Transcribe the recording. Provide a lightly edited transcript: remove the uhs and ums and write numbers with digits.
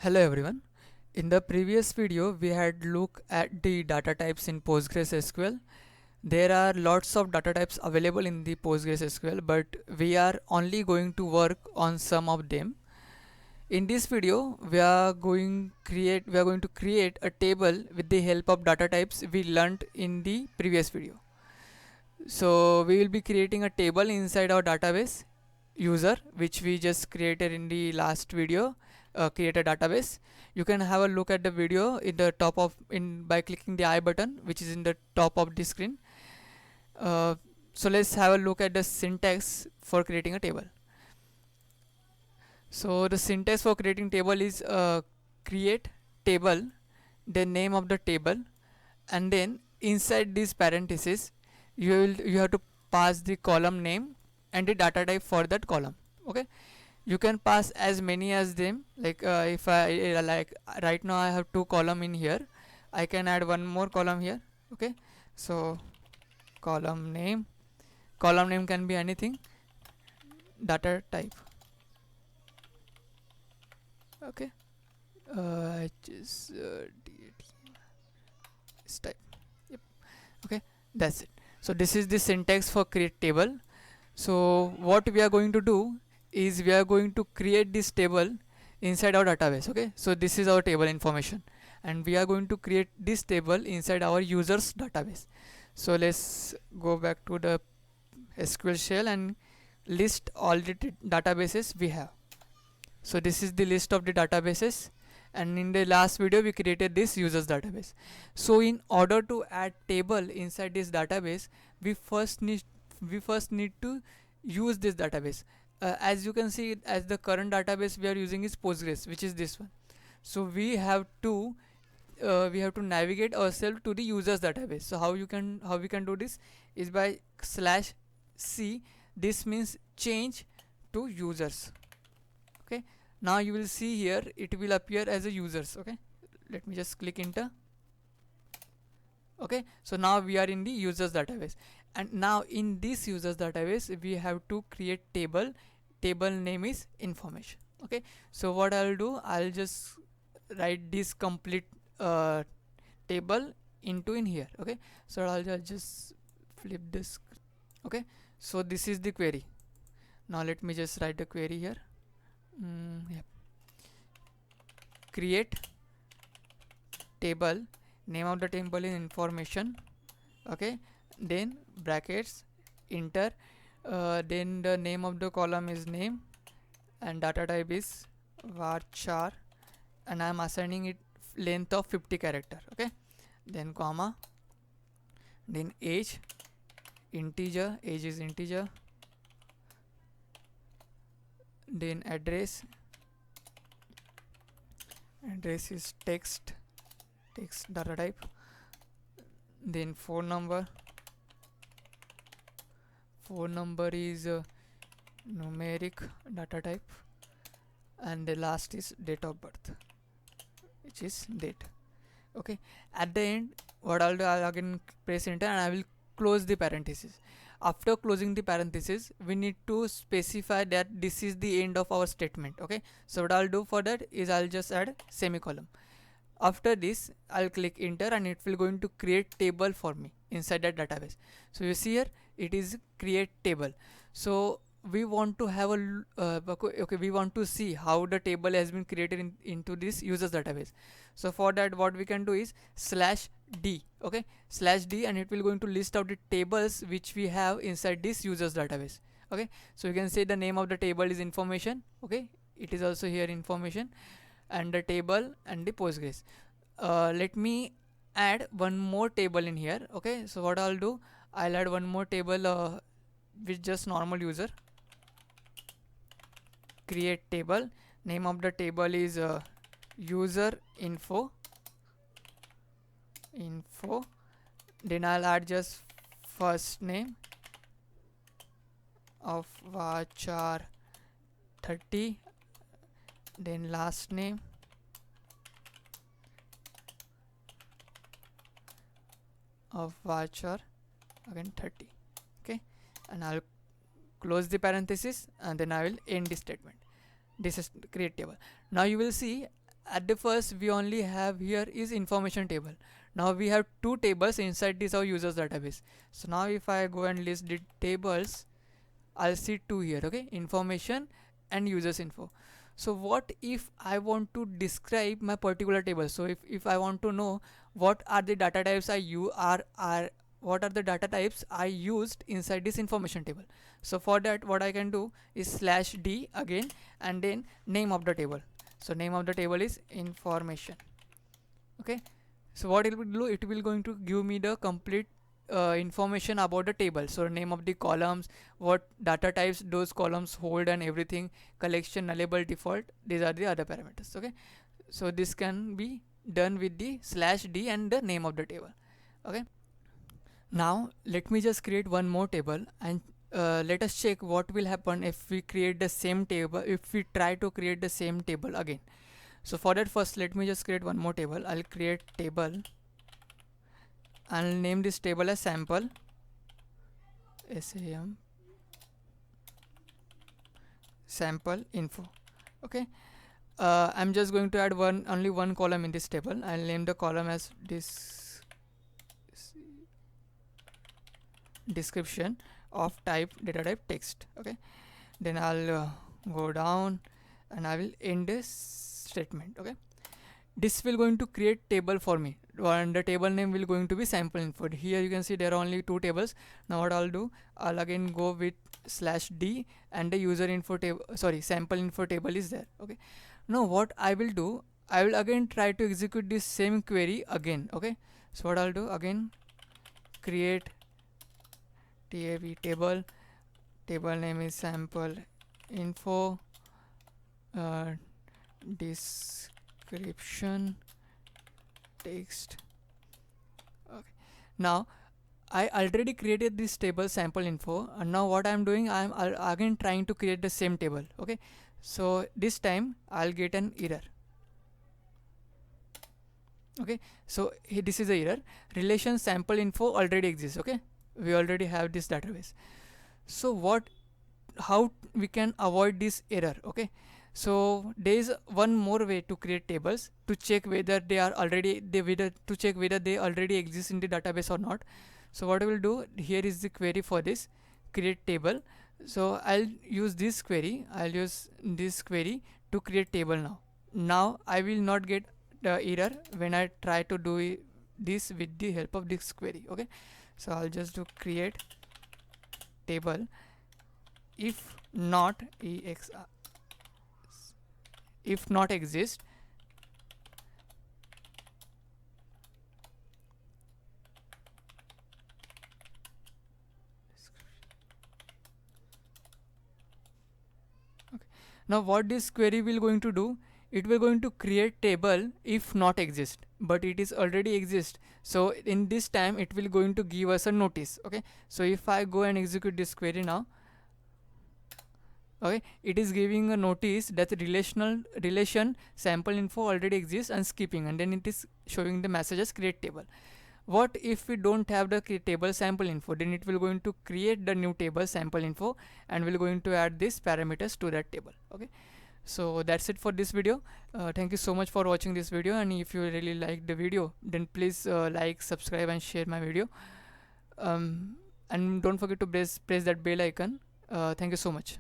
Hello everyone. In the previous video we had looked at the data types in PostgreSQL. There are lots of data types available in the PostgreSQL, but we are only going to work on some of them. In this video we are going to create a table with the help of data types we learned in the previous video. So we will be creating a table inside our database user, which we just created in the last video. Create a database. You can have a look at the video in the top of in by clicking the I button, which is in the top of the screen. So let's have a look at the syntax for creating a table. So the syntax for creating table is create table, the name of the table, and then inside this parenthesis you have to pass the column name and the data type for that column. Okay, you can pass as many as them, like if I like right now I have two column in here, I can add one more column here. Okay, so column name can be anything, data type. Okay, just this type. Yep. Okay, that's it. So this is the syntax for create table. So what we are going to do is we are going to create this table inside our database. Okay, so this is our table information, and we are going to create this table inside our users database. So let's go back to the SQL shell and list all the databases we have. So this is the list of the databases, and in the last video we created this users database. So in order to add table inside this database, we first need to use this database. As you can see, as the current database we are using is Postgres, which is this one. So we have to navigate ourselves to the users database. So how we can do this is by /c. This means change to users. Okay, now you will see here it will appear as a users. Okay, let me just click enter. Okay, so now we are in the users database, and now in this users database we have to create table name is information. Okay, so what I'll do, I'll just write this complete table into in here. Okay, so I'll just flip this. Okay, so this is the query. Now let me just write the query here. Yeah. Create table, name of the table is information. Okay, then brackets, enter, then the name of the column is name, and data type is varchar, and I am assigning it length of 50 character. Okay, then comma, then age is integer, then address is text data type, then phone number is numeric data type, and the last is date of birth, which is date. Okay, at the end what I'll do, I'll again press enter and I will close the parenthesis. After closing the parenthesis, we need to specify that this is the end of our statement. Okay, so what I'll do for that is I'll just add semicolon. After this I'll click enter and it will going to create table for me inside that database. So you see here it is create table. So we want to have a okay, we want to see how the table has been created into this users database. So for that what we can do is /d. Okay, /d, and it will going to list out the tables which we have inside this users database. Okay, so you can say the name of the table is information. Okay, it is also here information, and the table and the Postgres. Let me add one more table in here. Okay, so what I'll do, I'll add one more table with just normal user. Create table, name of the table is user info, then I'll add just first name of varchar 30, then last name of varchar again 30. Okay, and I'll close the parenthesis and then I will end the statement. This is create table. Now you will see at the first we only have here is information table. Now we have two tables inside this our users database. So now if I go and list the tables, I'll see two here, okay, information and users info. So what if I want to describe my particular table? So if I want to know what are the data types what are the data types I used inside this information table. So for that what I can do is /d again and then name of the table. So name of the table is information. Okay, so what it will do, it will going to give me the complete information about the table. So name of the columns, what data types those columns hold and everything, collection, nullable, default, these are the other parameters. Okay, so this can be done with the /d and the name of the table. Okay, now let me just create one more table and let us check what will happen if we create the same table, if we try to create the same table again. So for that, first let me just create one more table. I'll create table. I'll name this table as sample, SAM, sample info. Okay, I'm just going to add only one column in this table. I'll name the column as this description of type data type text. Okay, then I'll go down and I will end this statement. Okay, this will going to create table for me and the table name will going to be sample info. Here you can see there are only two tables. Now what I'll do, I'll again go with /d and the user info table, sorry, sample info table is there. Okay, now what I will do, I will again try to execute this same query again. Okay, so what I'll do, again create tab table name is sample info, description text. Okay, now I already created this table sample info and now what I'm doing, I'm again trying to create the same table. Okay, so this time I'll get an error. Okay, so this is the error, relation sample info already exists. Okay, we already have this database. So how we can avoid this error? Okay, so there is one more way to create tables to check whether they are already to check whether they already exist in the database or not. So what I will do, here is the query for this create table. So I'll use this query, to create table. Now I will not get the error when I try to do this with the help of this query. Okay, so I'll just do create table if not exist, okay. Now what this query will going to do, it will going to create table if not exist, but it is already exist. So in this time it will going to give us a notice. Okay, so if I go and execute this query now, okay, it is giving a notice that relation sample info already exists and skipping, and then it is showing the message as create table. What if we don't have the table sample info? Then it will going to create the new table sample info and will going to add these parameters to that table. Okay, so that's it for this video. Thank you so much for watching this video, and if you really like the video, then please like, subscribe and share my video, and don't forget to press that bell icon. Thank you so much.